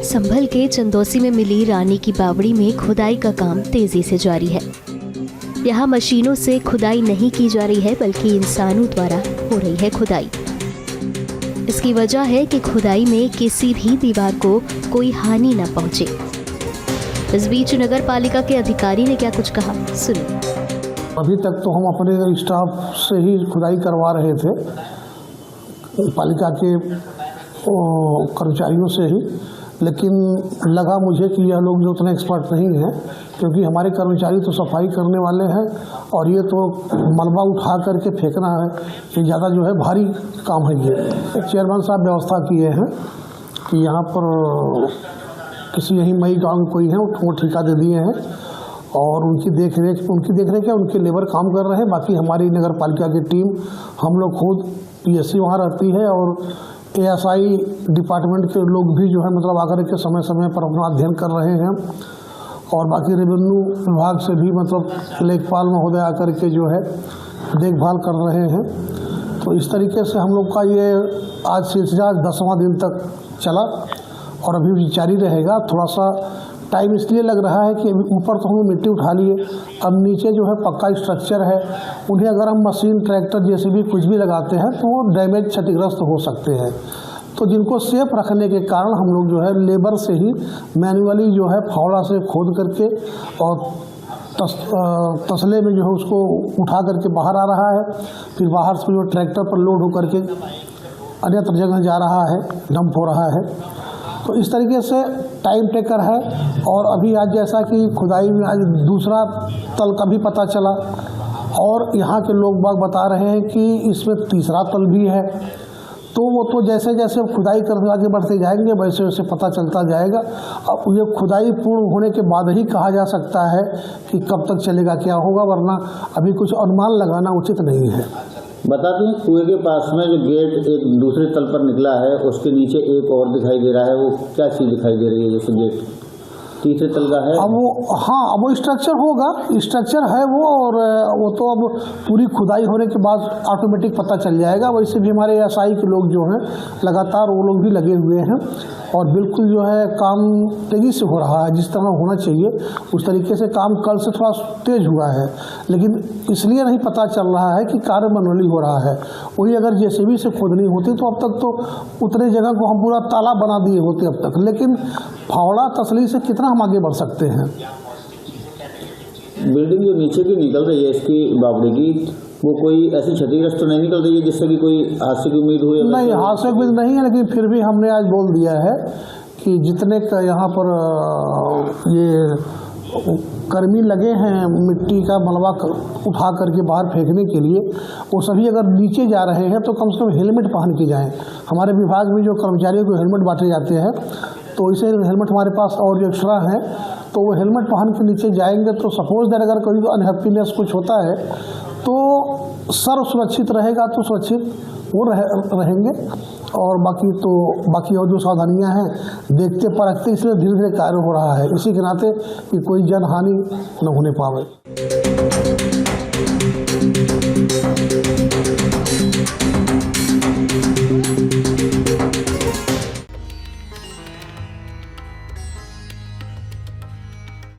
संभल के चंदौसी में मिली रानी की बावड़ी में खुदाई का काम तेजी से जारी है। यहाँ मशीनों से खुदाई नहीं की जा रही है बल्कि इंसानों द्वारा हो रही है खुदाई। इसकी वजह है कि खुदाई में किसी भी दीवार को कोई हानि न पहुंचे। इस बीच नगर पालिका के अधिकारी ने क्या कुछ कहा, सुनिए। अभी तक तो हम अपने स्टाफ से ही खुदाई करवा रहे थे, पालिका के कर्मचारियों से ही, लेकिन लगा मुझे कि यह लोग जो उतने एक्सपर्ट नहीं हैं, क्योंकि हमारे कर्मचारी तो सफाई करने वाले हैं और ये तो मलबा उठा करके फेंकना है, ये ज़्यादा जो है भारी काम है। ये चेयरमैन साहब व्यवस्था किए हैं कि यहाँ पर किसी यही मई गाँव में कोई है वो ठेका दे दिए हैं और उनकी देख रेख है, उनके लेबर काम कर रहे हैं। बाकी हमारी नगर पालिका की टीम, हम लोग खुद पीएससी वहाँ रहती है और एएसआई डिपार्टमेंट के लोग भी जो है मतलब आकर के समय समय पर अपना अध्ययन कर रहे हैं और बाकी रेवेन्यू विभाग से भी मतलब लेखपाल महोदय आकर के जो है देखभाल कर रहे हैं। तो इस तरीके से हम लोग का ये आज सिलसिला 10वां दिन तक चला और अभी भी जारी रहेगा। थोड़ा सा टाइम इसलिए लग रहा है कि ऊपर तो हम मिट्टी उठा लिए, अब नीचे जो है पक्का स्ट्रक्चर है, उन्हें अगर हम मशीन, ट्रैक्टर जैसे भी कुछ भी लगाते हैं तो वो डैमेज, क्षतिग्रस्त हो सकते हैं। तो जिनको सेफ रखने के कारण हम लोग जो है लेबर से ही मैन्युअली जो है फावड़ा से खोद करके और तसले में जो है उसको उठा करके बाहर आ रहा है, फिर बाहर से जो ट्रैक्टर पर लोड होकर के अन्यत्र जगह जा रहा है, डंप हो रहा है। तो इस तरीके से टाइम टेकर है। और अभी आज जैसा कि खुदाई में आज दूसरा तल का भी पता चला और यहाँ के लोग बाग बता रहे हैं कि इसमें तीसरा तल भी है। तो वो तो जैसे जैसे खुदाई करने आगे बढ़ते जाएंगे वैसे वैसे पता चलता जाएगा। अब ये खुदाई पूर्ण होने के बाद ही कहा जा सकता है कि कब तक चलेगा, क्या होगा, वरना अभी कुछ अनुमान लगाना उचित नहीं है। बता दें, कुएं के पास में जो गेट एक दूसरे तल पर निकला है उसके नीचे एक और दिखाई दे रहा है, वो क्या चीज़ दिखाई दे रही है? जैसे गेट तीसरे तल का है। अब वो, हाँ, अब वो स्ट्रक्चर होगा, स्ट्रक्चर है वो, और वो तो अब पूरी खुदाई होने के बाद ऑटोमेटिक पता चल जाएगा। वैसे भी हमारे एएसआई के लोग जो हैं लगातार वो लोग भी लगे हुए हैं और बिल्कुल जो है काम तेज़ी से हो रहा है, जिस तरह होना चाहिए उस तरीके से काम कल से थोड़ा तेज हुआ है, लेकिन इसलिए नहीं पता चल रहा है कि कार्य मैनुअली हो रहा है। वही अगर जेसीबी से खोदनी होती तो अब तक तो उतने जगह को हम पूरा तालाब बना दिए होते अब तक, लेकिन फावड़ा तसली से कितना हम आगे बढ़ सकते हैं। बिल्डिंग जो नीचे की निकल रही है इसकी बावड़ी की, वो कोई ऐसी क्षतिग्रस्त तो नहीं निकल रही है जिससे कि कोई हादसे की उम्मीद हुई? नहीं, हादसे की उम्मीद नहीं है, लेकिन फिर भी हमने आज बोल दिया है कि जितने का यहाँ पर ये कर्मी लगे हैं मिट्टी का मलबा उठा करके बाहर फेंकने के लिए, वो सभी अगर नीचे जा रहे हैं तो कम से कम हेलमेट पहन के जाएं। हमारे विभाग में जो कर्मचारियों को हेलमेट बांटे जाते हैं तो इसे हेलमेट हमारे पास और जो एक्स्ट्रा है तो वो हेलमेट पहन के नीचे जाएंगे तो सपोज दैट अगर कोई अनहैप्पीनेस कुछ होता है तो सर सुरक्षित रहेगा तो सुरक्षित वो रहेंगे। और बाकी और जो सावधानियां हैं देखते परखते इसलिए धीरे धीरे कार्य हो रहा है, इसी के नाते कि कोई जनहानि न होने पावे।